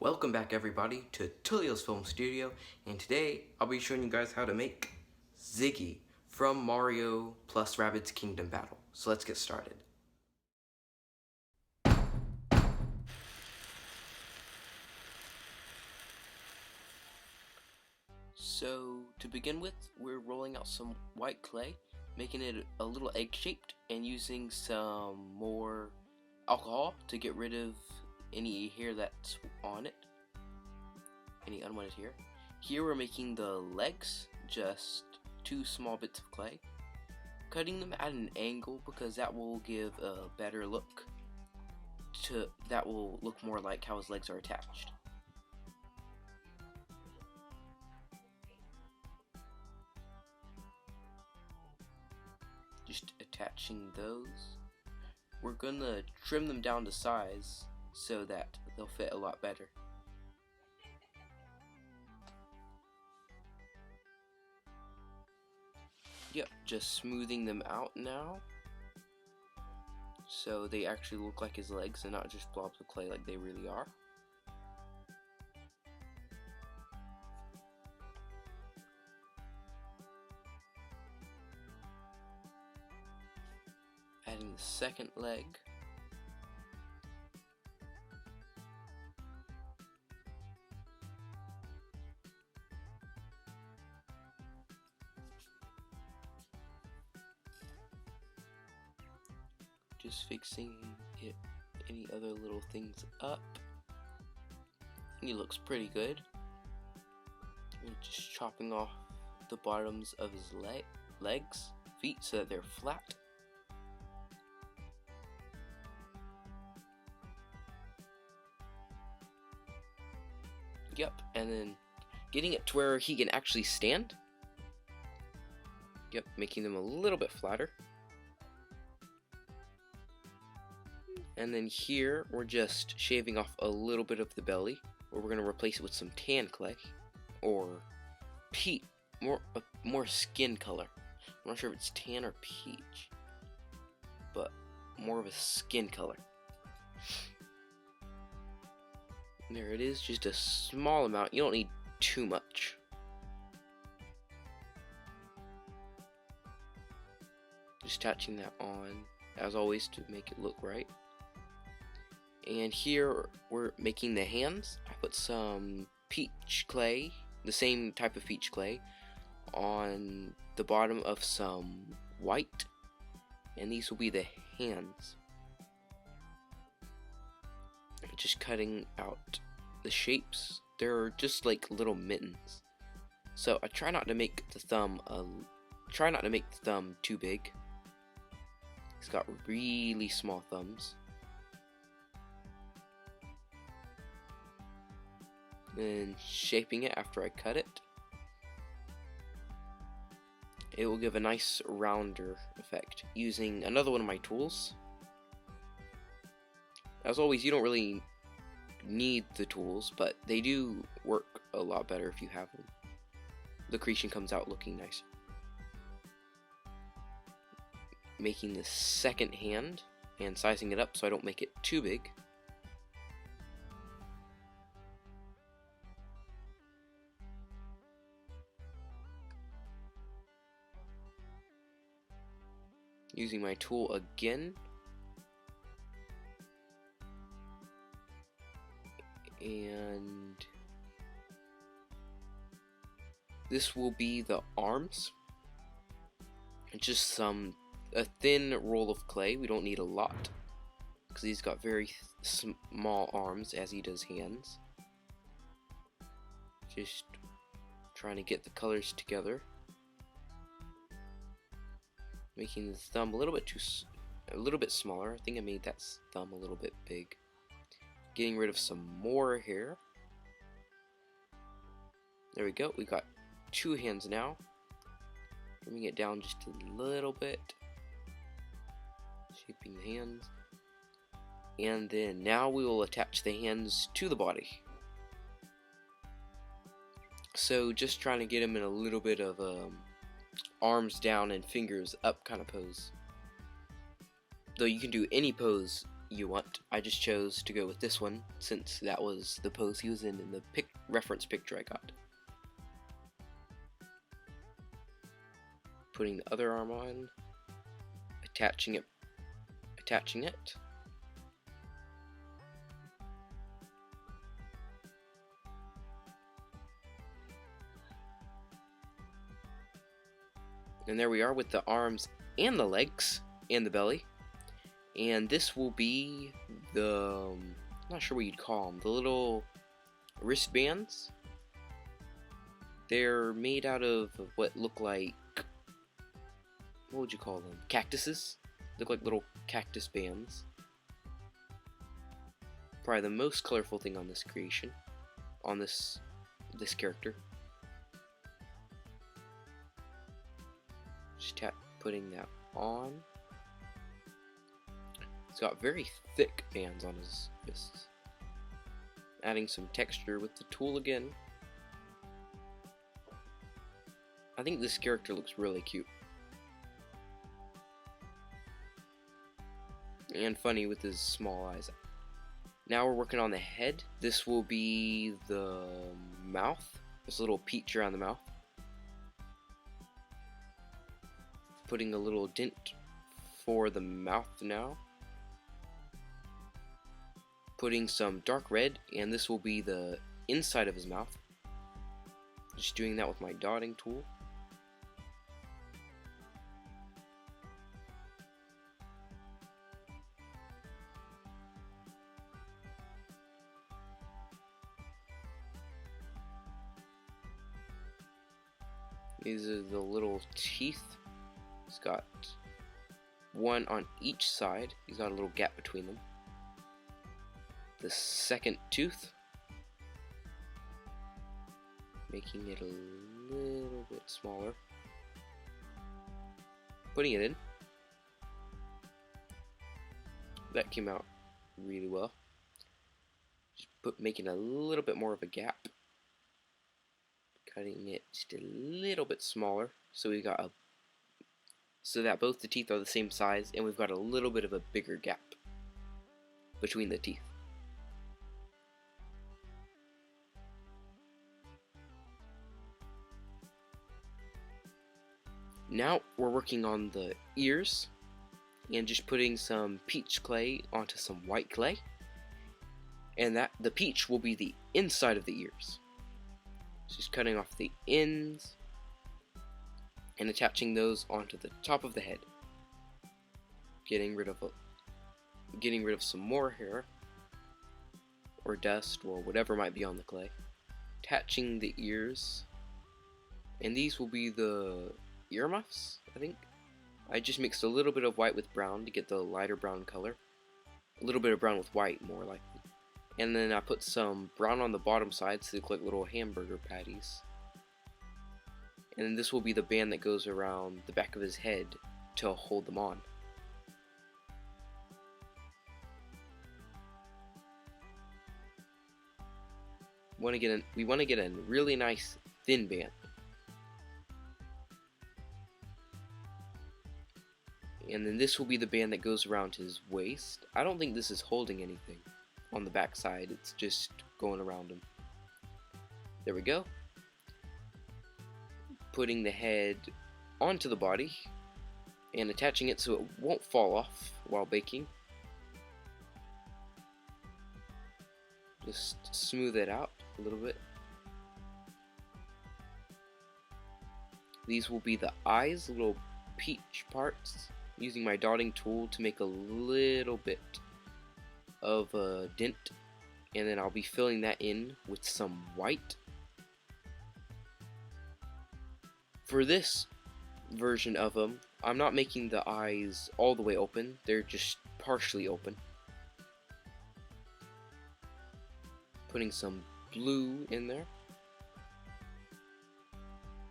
Welcome back everybody to Tulio's Film Studio, and today I'll be showing you guys how to make Ziggy from Mario plus Rabbids Kingdom Battle. So let's get started. So to begin with, we're rolling out some white clay, making it a little egg-shaped, and using some more alcohol to get rid of any hair that's on it, any unwanted hair. Here we're making the legs, just two small bits of clay, cutting them at an angle because that will give a better look. That will look more like how his legs are attached. Just attaching those. We're gonna trim them down to size so that they'll fit a lot better. Yep, just smoothing them out now so they actually look like his legs and not just blobs of clay like they really are. Adding the second leg. Just fixing any other little things up. He looks pretty good. And just chopping off the bottoms of his legs, feet, so that they're flat. Yep, and then getting it to where he can actually stand. Yep, making them a little bit flatter. And then here we're just shaving off a little bit of the belly, where we're gonna replace it with some tan clay or peach, more skin color. I'm not sure if it's tan or peach, but more of a skin color. And there it is, just a small amount. You don't need too much. Just attaching that on, as always, to make it look right. And here we're making the hands. I put some peach clay, the same type of peach clay, on the bottom of some white, and these will be the hands. Just cutting out the shapes. They're just like little mittens. So I try not to make the thumb too big. He's got really small thumbs. Then shaping it after I cut it. It will give a nice rounder effect using another one of my tools. As always, you don't really need the tools, but they do work a lot better if you have them. The creation comes out looking nicer. Making the second hand and sizing it up so I don't make it too big. Using my tool again. And this will be the arms. It's just a thin roll of clay. We don't need a lot because he's got very small arms as he does hands. Just trying to get the colors together. Making the thumb a little bit smaller. I think I made that thumb a little bit big. Getting rid of some more hair. There we go. We got two hands now. Bringing it down just a little bit. Shaping the hands. And then now we will attach the hands to the body. So just trying to get him in a little bit of arms down and fingers up kind of pose. Though you can do any pose you want. I just chose to go with this one since that was the pose he was in the reference picture I got. Putting the other arm on, attaching it. And there we are with the arms and the legs and the belly. And this will be the, I'm not sure what you'd call them, the little wristbands. They're made out of what look like, what would you call them? Cactuses? Look like little cactus bands. Probably the most colorful thing on this creation, on this character. Just putting that on. He's got very thick bands on his wrists. Adding some texture with the tool again. I think this character looks really cute. And funny with his small eyes. Now we're working on the head. This will be the mouth. There's a little peach around the mouth. Putting a little dent for the mouth now. Putting some dark red, and this will be the inside of his mouth. Just doing that with my dotting tool. These are the little teeth. He's got one on each side. He's got a little gap between them. The second tooth, making it a little bit smaller. Putting it in. That came out really well. Just making a little bit more of a gap. Cutting it just a little bit smaller, so we've got so that both the teeth are the same size, and we've got a little bit of a bigger gap between the teeth. Now we're working on the ears, and just putting some peach clay onto some white clay, and that the peach will be the inside of the ears. Just cutting off the ends and attaching those onto the top of the head. Getting rid of some more hair or dust or whatever might be on the clay. Attaching the ears, and these will be the earmuffs, I think. I just mixed a little bit of white with brown to get the lighter brown color. A little bit of brown with white, more likely. And then I put some brown on the bottom side so they look like little hamburger patties. And then this will be the band that goes around the back of his head to hold them on. We want to get a really nice thin band. And then this will be the band that goes around his waist. I don't think this is holding anything on the back side, it's just going around him. There we go. Putting the head onto the body and attaching it so it won't fall off while baking. Just smooth it out a little bit. These will be the eyes, little peach parts, using my dotting tool to make a little bit of a dent, and then I'll be filling that in with some white. For this version of them, I'm not making the eyes all the way open, they're just partially open. Putting some blue in there,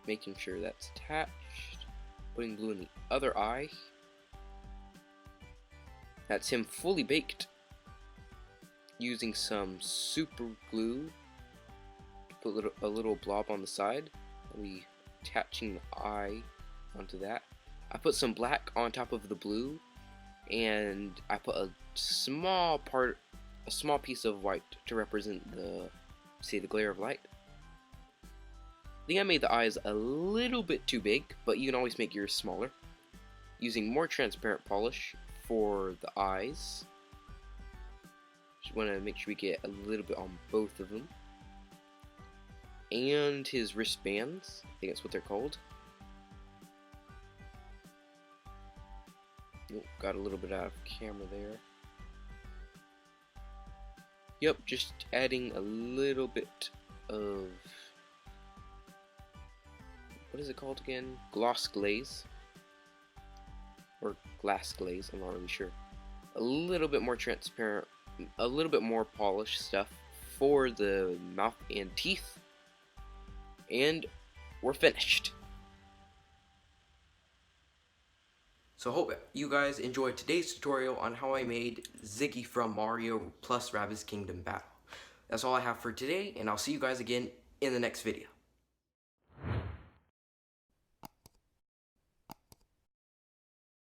making sure that's attached. Putting blue in the other eye. That's him fully baked. Using some super glue to put a little blob on the side. We attaching the eye onto that. I put some black on top of the blue and I put a small piece of white to represent the glare of light. I think I made the eyes a little bit too big, but you can always make yours smaller. Using more transparent polish for the eyes. Just want to make sure we get a little bit on both of them. And his wristbands, I think that's what they're called. Oh, got a little bit out of camera there. Yep, just adding a little bit of, what is it called again? Gloss glaze. Or glass glaze, I'm not really sure. A little bit more transparent, a little bit more polished stuff for the mouth and teeth. And we're finished. So I hope you guys enjoyed today's tutorial on how I made Ziggy from Mario plus Rabbids Kingdom Battle. That's all I have for today, and I'll see you guys again in the next video.